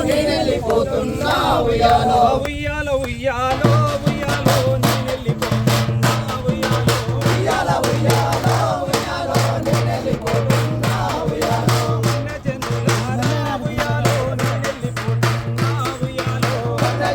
నేనెళ్ళిపోతున్నా ఉయ్యాలో ఉయ్యాలో ఉయ్యాలో ఉయ్యాలో నేనెళ్ళిపోతున్నా ఉయ్యాలో ఉయ్యాల ఉయ్యాలో ఉయ్యాలో నేనెళ్ళిపోతున్నా ఉయ్యాలో జనులారా ఉయ్యాలో నేనెళ్ళిపోతున్నా ఉయ్యాలో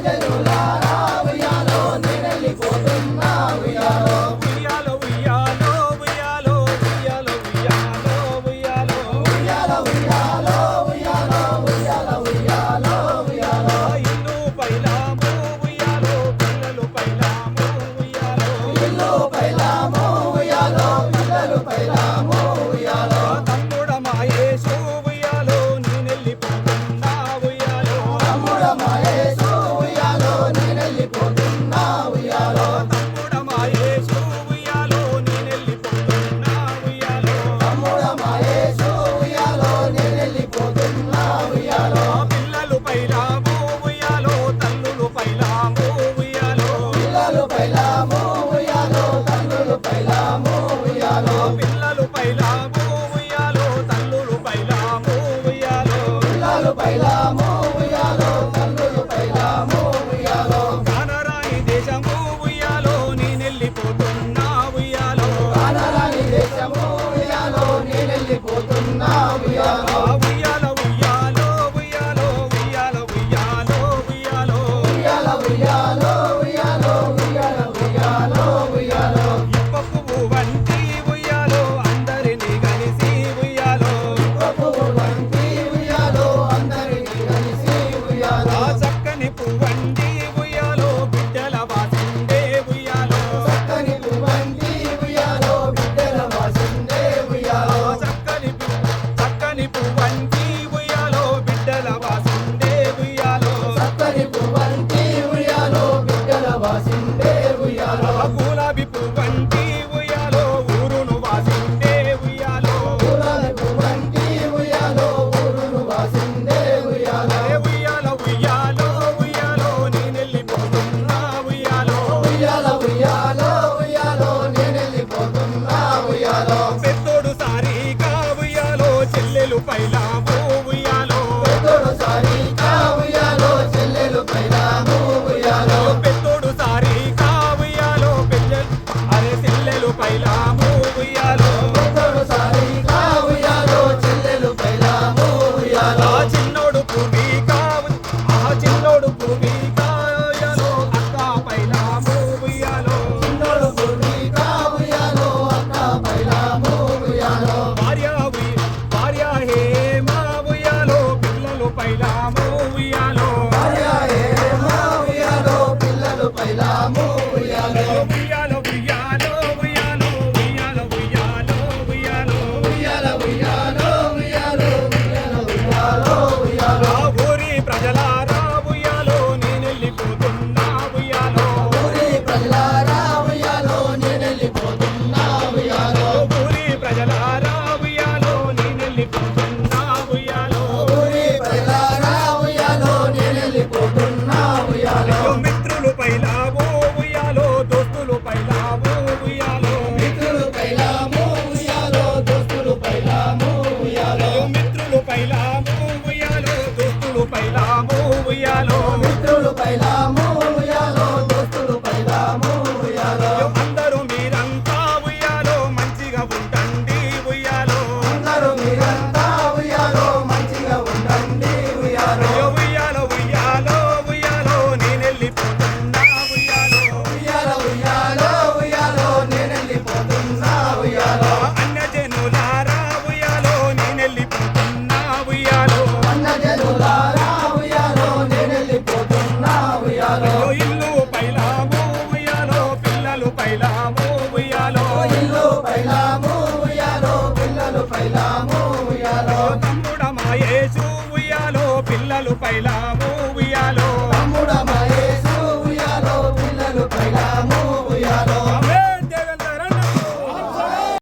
జనులారా ఉయ్యాలో నేనెళ్ళిపోతున్నా ఉయ్యాలో ఉయ్యాలో ఉయ్యాలో ఉయ్యాలో ఉయ్యాలో ఉయ్యాలో ఉయ్యాలో ఉయ్యాల ఉయ్యాలో ఉయ్యాలో ఉయ్యాల ఉయ్యాలో ఉయ్యాలో ఇల్లు పైలాము ఉయ్యాలో పిల్లలు పైలాము ఉయ్యాలో ఇల్లు పైలాము ఉయ్యాలో పిల్లలు పైలాము ఉయ్యాలో తమ్ముడ మాయేసు ఉయ్యాలో నేనెళ్ళిపోతున్నా ఉయ్యాలో తమ్ముడ మహేశు ఉయ్యాలో నేనెళ్ళిపోతున్నా ఉయ్యాలో తమ్ముడ మాయేసు ఉయ్యాలో నేనెళ్ళిపోతున్నా ఉయ్యాలో తమ్ముడ మహేశు ఉయ్యాలో నేనెళ్ళిపోతున్నా ఉయ్యాలో పిల్లలు పైలాము ఉయ్యాలో తల్లులు పైలాము ఉయ్యాలో పిల్లలు పైలాము ఉయ్యాలో తల్లులు పైలాము ఉయ్యాలో పిల్లలు పైలాము ఉయ్యాలో తల్లులు పైలాము ఉయ్యాలో పిల్లలు పైలాము ఉయ్యాలో తల్లులు పైలాము ఉయ్యాలో కానరాని దేశము ఉయ్యాలో నేనెళ్ళిపోతున్నా ఉయ్యాలో కానరాని దేశము ఉయ్యాలో నేనెళ్ళిపోతున్నా ఉయ్యాలో ఉయ్యాలో ఉయ్యాలో ఉయ్యాలో ఉయ్యాలో ఉయ్యాలో ఉయ్యాలో ఉయ్యాల ఉయ్యాలో ఉయ్యాలో ఉయ్యాల ఉయ్యాలో ఉయ్యాలో ఇప్పపు వంటి ఉయ్యాలో అందరినీ కలిసి ఉయ్యాలో పువ్వు వంటి ఉయ్యాలో అందరినీ కలిసి ఉయ్యాలో చక్కని పువ్వంటి ఉయ్యాలో బిడ్డల వాసిందే ఉయ్యాలో చక్కని పువ్వంటి ఉయ్యాలో బిడ్డల వాసిందే ఉయ్యాలో చక్కని పువ్వంటి ఉయ్యాలో బిడ్డల వాసిందే ఉయ్యాలో చక్కని పువ్వంటి ఉయ్యాలో బిడ్డల వాసిందే ఉయ్యాలో గులాబీ పువ్వంటి ఉయ్యాలో ఊరును వాసిందే ఉయ్యాలో గులాబీ పువ్వంటి ఉయ్యాలో ఊరును వాసిందే ఉయ్యాలో ఉయ్యాలో ఉయ్యాలో ఉయ్యాలో నేనెళ్ళిపోతున్నా ఉయ్యాలో ఉయ్యాల ఉయ్యాలో ఉయ్యాలో నేనెళ్ళిపోతున్నా ఉయ్యాలో పెద్దోడు సారీగా ఉయ్యాలో చెల్లెలు పైలాము ఉయ్యాలో పెద్దోడు సారీగా ఉయ్యాలో చెల్లెలు పైలాము ఉయ్యాలో పెద్దోడు సారీగా ఉయ్యాలో చెల్లెలు పైలాము ఉయ్యాలో పెద్దోడు సారీగా ఉయ్యాలో చెల్లెలు పైలాము ఉయ్యాలో చిన్నోడు పూమిగా చిన్నోడు పూమిగా ఉయ్యాలో అక్క పైలాము ఉయ్యాలో చిన్నోడు పూర్వీగా ఉయ్యాలో అక్క పైలాము ఉయ్యాలో భార్య హేమ ఉయ్యాలో పిల్లలు పైలాము ఉయ్యాలో భార్య హేమ ఉయ్యాలో పిల్లలు పైలాము ఉయ్యాలో ఉయ్యాలో ఉయ్యాలో ఉయ్యాలో ఉయ్యాలో ఉయ్యాలో ఉయ్యాలో ఉయ్యాల ఉయ్యాలో ఉయ్యాలో ఉయ్యాలో ఉయ్యాలో ఉయ్యాలో ఊరి ప్రజలారా ఉయ్యాలో నేనెళ్ళిపోతున్నా ఉయ్యాలో ఊరి ప్రజలారా ఉయ్యాలో నేనెళ్ళిపోతున్నా ఉయ్యాలో ఊరి ప్రజలారా ఉయ్యాలో నేనెళ్ళిపోతున్నా ఉయ్యాలో ఊరి ప్రజలారా ఉయ్యాలో నేనెళ్ళిపోతున్నా ఉయ్యాలో మిత్రులు పైలాము ఉయ్యాలో దోస్తులు పైలాము ఉయ్యాలో మిత్రులు పైలాము ఉయ్యాలో దోస్తులు పైలాము ఉయ్యాలో మిత్రులు పైలాము ఉయ్యాలో దోస్తులు పైలాము ఉయ్యాలో మిత్రులు పైలాము ఉయ్యాలో దోస్తులు పైలాము ఉయ్యాలో అందరూ మీరంతా ఉయ్యాలో మంచిగా ఉండండి ఉయ్యాలో అందరూ మీరంతా ఉయ్యాలో మంచిగా ఉండండి ఉయ్యాలో ఉయ్యాలో ఉయ్యాలో ఉయ్యాలో నేనెళ్ళిపోతున్నా ఉయ్యాలో ఉయ్యాల ఉయ్యాలో ఉయ్యాలో నేనెళ్ళిపోతున్నా ఉయ్యాలో అన్నజనులారా ఉయ్యాలో నేనెళ్ళిపోతున్నా ఉయ్యాలో అన్న జనులారా ఉయ్యాలో నేనెళ్ళిపోతున్నా ఉయ్యాలో ఇల్లు పైలాము ఉయ్యాలో పిల్లలు పైలాము ఉయ్యాలో ఇల్లు పైలాము ఉయ్యాలో పిల్లలు పైలాము ఉయ్యాలో తమ్ముడ మాయేసు ఉయ్యాలో పిల్లలు పైలాము